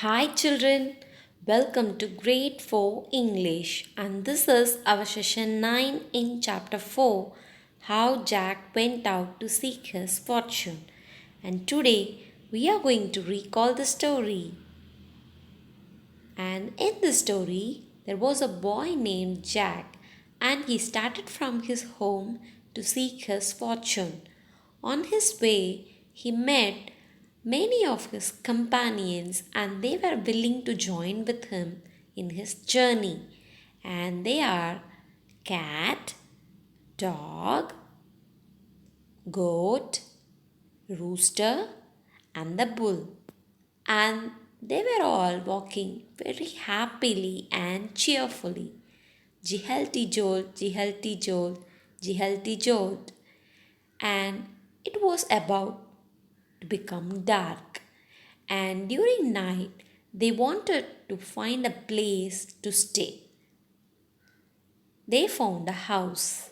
Hi children, welcome to grade 4 English and this is our session 9 in chapter 4 How Jack Went Out to Seek His Fortune. And today we are going to recall the story. And in the story there was a boy named Jack and he started from his home to seek his fortune. On his way he met many of his companions and they were willing to join with him in his journey. And they are cat, dog, goat, rooster, and the bull. And they were all walking very happily and cheerfully. Jihalti jolt, jihalti jolt, jihalti jolt. And it was about to become dark. And during night, they wanted to find a place to stay. They found a house.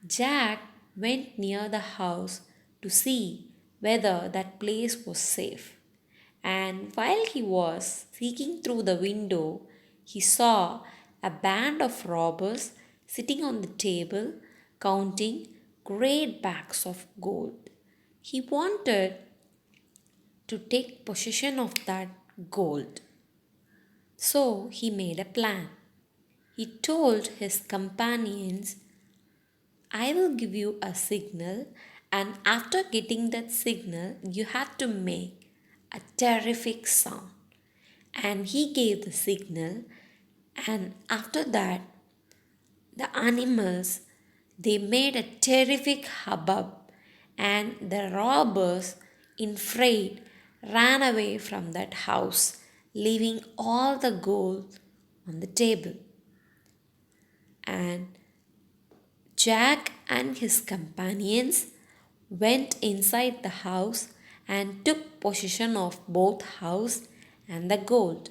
Jack went near the house to see whether that place was safe. And while he was seeking through the window, he saw a band of robbers sitting on the table counting great bags of gold. He wanted to take possession of that gold. So he made a plan. He told his companions, I will give you a signal, and after getting that signal, you have to make a terrific sound. And he gave the signal, and after that, the animals they made a terrific hubbub, and the robbers, in fright, ran away from that house, leaving all the gold on the table. And Jack and his companions went inside the house and took possession of both house and the gold.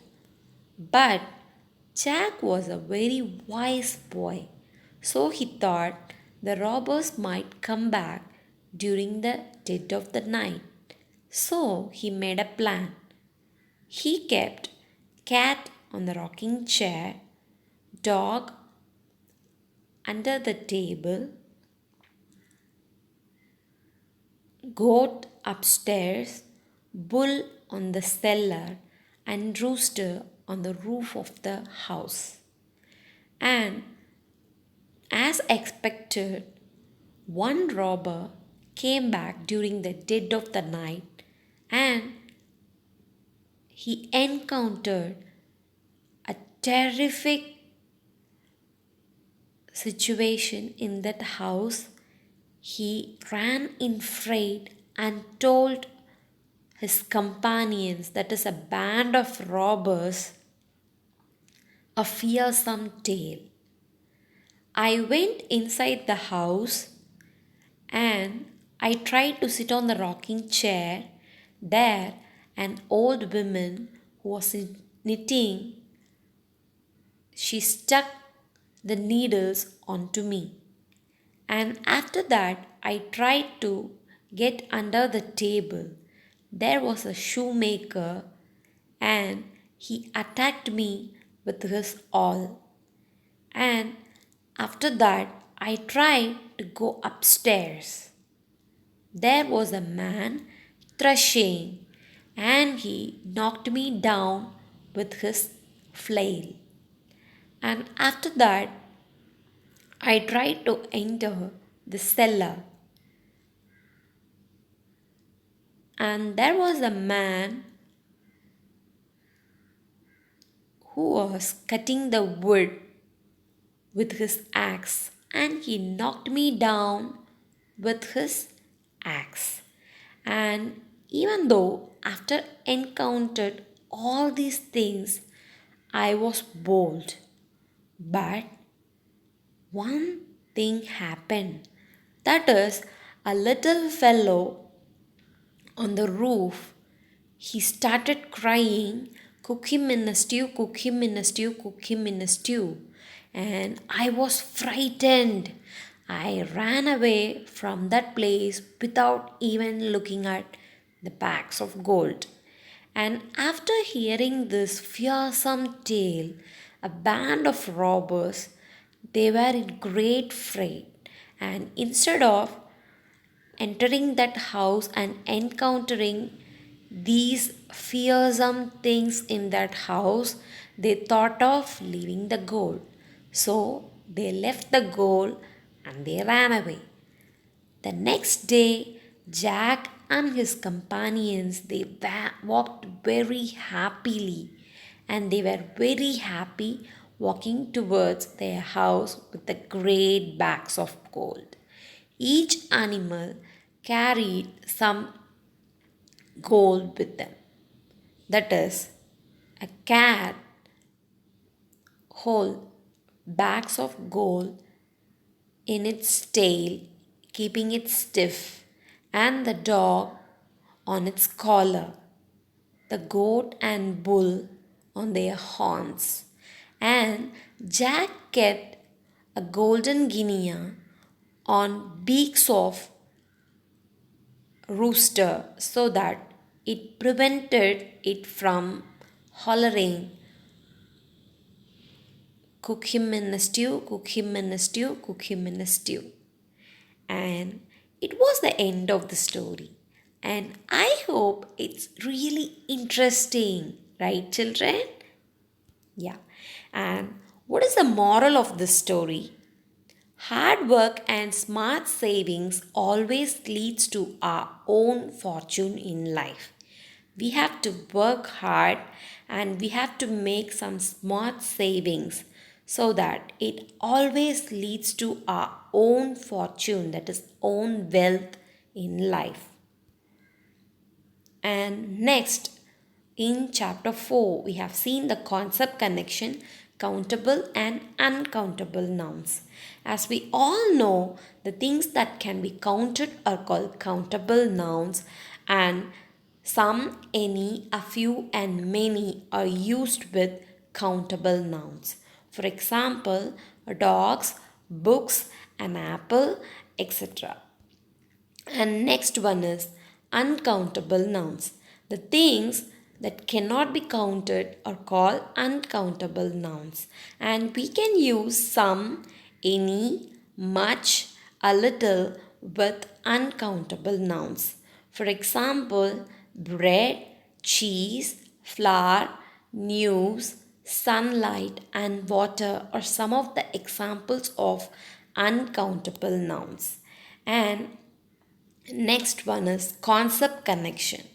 But Jack was a very wise boy, so he thought the robbers might come back during the dead of the night. So he made a plan. He kept cat on the rocking chair, dog under the table, goat upstairs, bull on the cellar, and rooster on the roof of the house. And as expected, one robber came back during the dead of the night and he encountered a terrific situation in that house. He ran in fright and told his companions, that is a band of robbers, a fearsome tale. I went inside the house and I tried to sit on the rocking chair. There, an old woman who was knitting, she stuck the needles onto me. And after that, I tried to get under the table. There was a shoemaker and he attacked me with his awl. And after that, I tried to go upstairs. There was a man threshing and he knocked me down with his flail. And after that, I tried to enter the cellar. And there was a man who was cutting the wood with his axe and he knocked me down with his axe. And even though after encountered all these things, I was bold. But one thing happened. That is, a little fellow on the roof, he started crying, cook him in a stew, cook him in a stew, cook him in a stew. And I was frightened. I ran away from that place without even looking at the bags of gold. And after hearing this fearsome tale, a band of robbers, they were in great fright, and instead of entering that house and encountering these fearsome things in that house, they thought of leaving the gold. So they left the gold and they ran away. The next day, Jack and his companions walked very happily, and they were very happy walking towards their house with the great bags of gold. Each animal carried some gold with them. That is, a cat hold bags of gold in its tail, keeping it stiff, and the dog on its collar, the goat and bull on their horns. And Jack kept a golden guinea on beaks of rooster so that it prevented it from hollering, cook him in a stew, cook him in a stew, cook him in a stew. And it was the end of the story. And I hope it's really interesting, right, children? Yeah. And what is the moral of this story? Hard work and smart savings always leads to our own fortune in life. We have to work hard and we have to make some smart savings so that it always leads to our own fortune, that is, own wealth in life. And next, in chapter 4, we have seen the concept connection, countable and uncountable nouns. As we all know, the things that can be counted are called countable nouns, and some, any, a few, and many are used with countable nouns. For example, dogs, books, an apple, etc. And next one is uncountable nouns. The things that cannot be counted are called uncountable nouns. And we can use some, any, much, a little with uncountable nouns. For example, bread, cheese, flour, news, sunlight, and water are some of the examples of uncountable nouns. And next one is concept connection.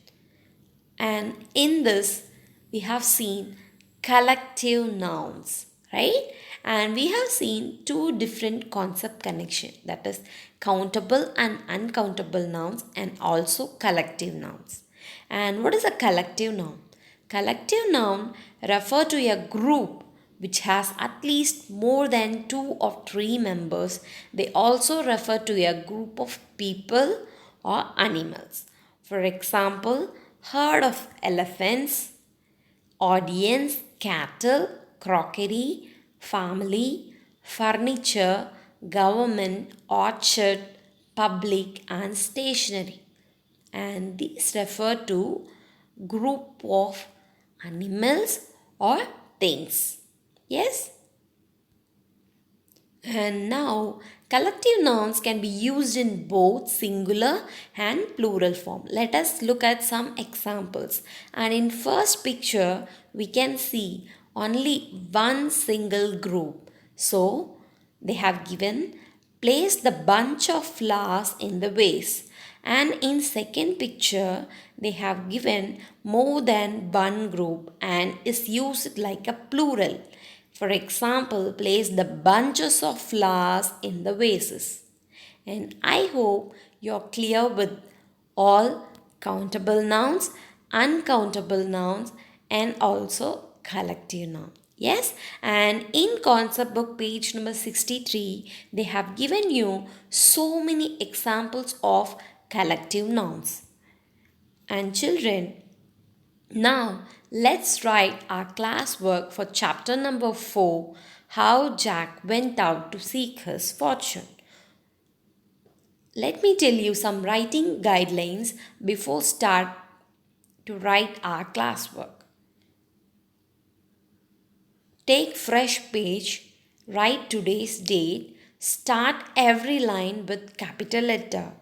And in this, we have seen collective nouns, right? And we have seen two different concept connection, that is countable and uncountable nouns, and also collective nouns. And what is a collective noun? Collective noun refer to a group which has at least more than 2 or 3 members. They also refer to a group of people or animals. For example, herd of elephants, audience, cattle, crockery, family, furniture, government, orchard, public, and stationery. And these refer to group of animals or things. Yes? And now, collective nouns can be used in both singular and plural form. Let us look at some examples. And in first picture, we can see only one single group. So, they have given place the bunch of flowers in the vase. And in second picture, they have given more than one group and is used like a plural. For example, place the bunches of flowers in the vases. And I hope you're clear with all countable nouns, uncountable nouns, and also collective noun. Yes, and in concept book page number 63, they have given you so many examples of collective nouns. And children, now, let's write our classwork for chapter number 4, How Jack Went Out to Seek His Fortune. Let me tell you some writing guidelines before start to write our classwork. Take fresh page, write today's date, start every line with capital letter.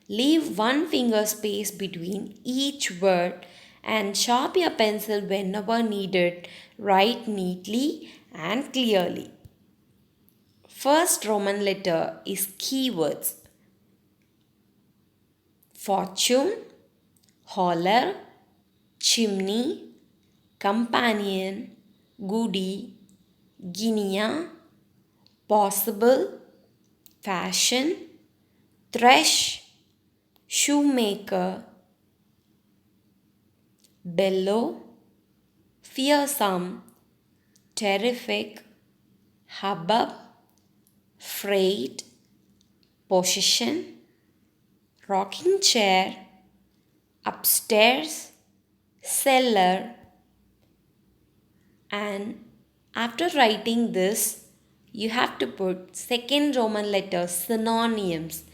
Leave one finger space between each word and sharpen your pencil whenever needed. Write neatly and clearly. First Roman letter is keywords. Fortune, holler, chimney, companion, goody, guinea, possible, fashion, thresh, shoemaker, bellow, fearsome, terrific, hubbub, freight, possession, rocking chair, upstairs, cellar, and after writing this, you have to put second Roman letter synonyms.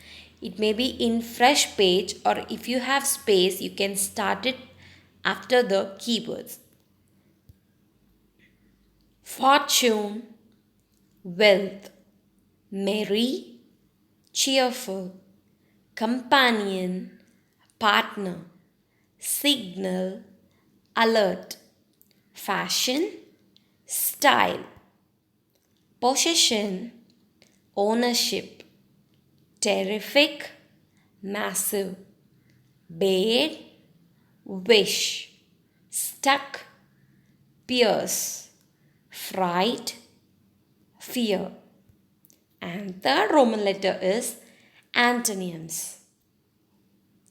It may be in fresh page, or if you have space, you can start it after the keywords. Fortune, wealth, merry, cheerful, companion, partner, signal, alert, fashion, style, possession, ownership, terrific, massive, bad, wish, stuck, pierce, fright, fear. And third Roman letter is antonyms.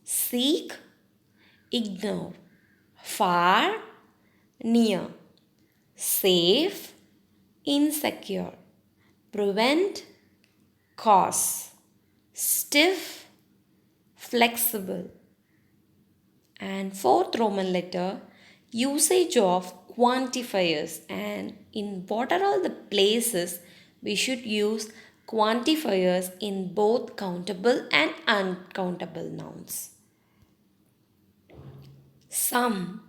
Seek, ignore, far, near, safe, insecure, prevent, cause, stiff, flexible. And fourth Roman letter, usage of quantifiers, and in what are all the places we should use quantifiers in both countable and uncountable nouns. Some,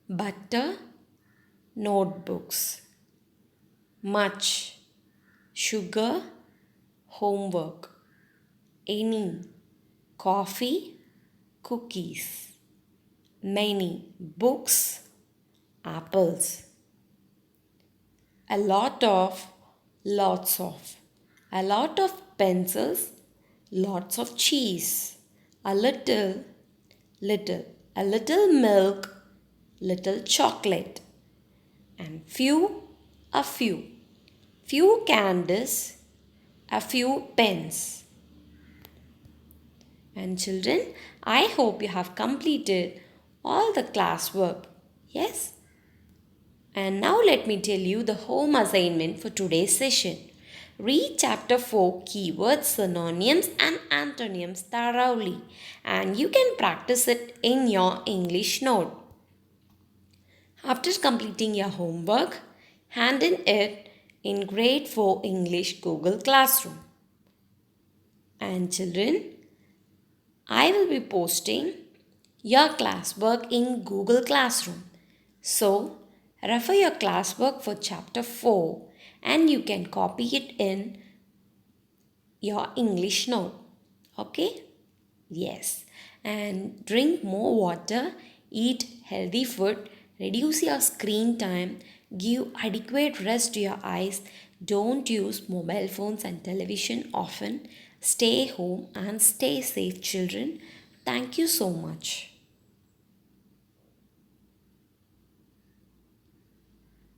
butter, notebooks. Much, sugar, homework. Any, coffee, cookies. Many, books, apples. A lot of, lots of. A lot of pencils, lots of cheese. A little, little. A little milk, little chocolate. And few, a few. Few candies, a few pens. And children, I hope you have completed all the classwork. Yes? And now let me tell you the home assignment for today's session. Read chapter 4 keywords, synonyms and antonyms thoroughly, and you can practice it in your English note. After completing your homework, hand in it in grade 4 English Google Classroom. And children, I will be posting your classwork in Google Classroom. So, refer your classwork for chapter 4 and you can copy it in your English note. Okay? Yes. And drink more water, eat healthy food, reduce your screen time, give adequate rest to your eyes, don't use mobile phones and television often, stay home and stay safe, children. Thank you so much.